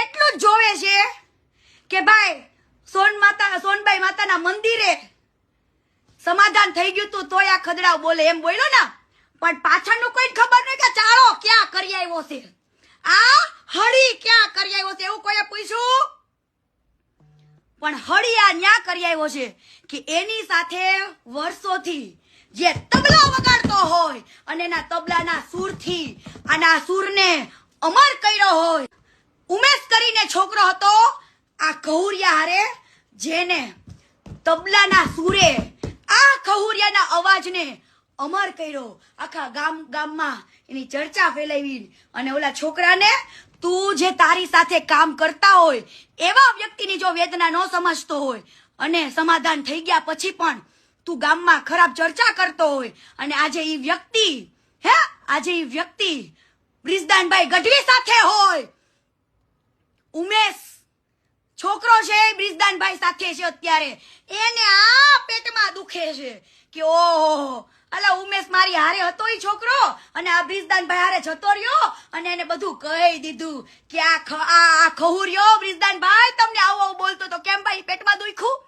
એટલું જ જોવે છે કે ભાઈ સોનબાઈ માતાના મંદિરે સમાધાન થઈ ગયું તું તોય આ ખદડાવ બોલે એમ બોલ્યો ને, પણ પાછળનું કોઈ ખબર નહીં કે ચાળો ક્યાં કરી આવ્યો છે, આ હળી ક્યાં કરી આવ્યો છે એવું કોઈએ પૂછ્યું? પણ હળી આ ન્યા કરી આવ્યો છે કે એની સાથે વર્ષોથી જે તબલો વગાડતો હોય અને એના તબલાના સૂરથી આના સૂરને અમર કર્યો હોય. ઉમેશ કરીને છોકરો હતો આ કહુરિયા હારે, જેને તબલાના સૂરે આ કહુરિયાના અવાજને અમર કર્યો, આખા ગામમાં એની ચર્ચા ફેલાવી. અને ઓલા છોકરાને તું જે તારી સાથે કામ કરતા હોય એવા વ્યક્તિની જો વેદના ન સમજતો હોય અને સમાધાન થઈ ગયા પછી પણ તું ગામમાં ખરાબ ચર્ચા કરતો હોય, અને આજે એ વ્યક્તિ બ્રિજદાનભાઈ ગઢવી સાથે હોય, ઉમેશ છોકરો છે બ્રિજદાનભાઈ સાથે છે અત્યારે, એને આ પેટમાં દુખે છે કે ઓહો અલા ઉમેશ મારી હારે હતો ઈ છોકરો અને આ બ્રિજદાનભાઈ હારે જતો રહ્યો અને એને બધું કહી દીધું કે આ ખહુર્યો બ્રિજદાનભાઈ તમને આવું બોલતો તો કેમ ભાઈ પેટમાં દુખ્યું?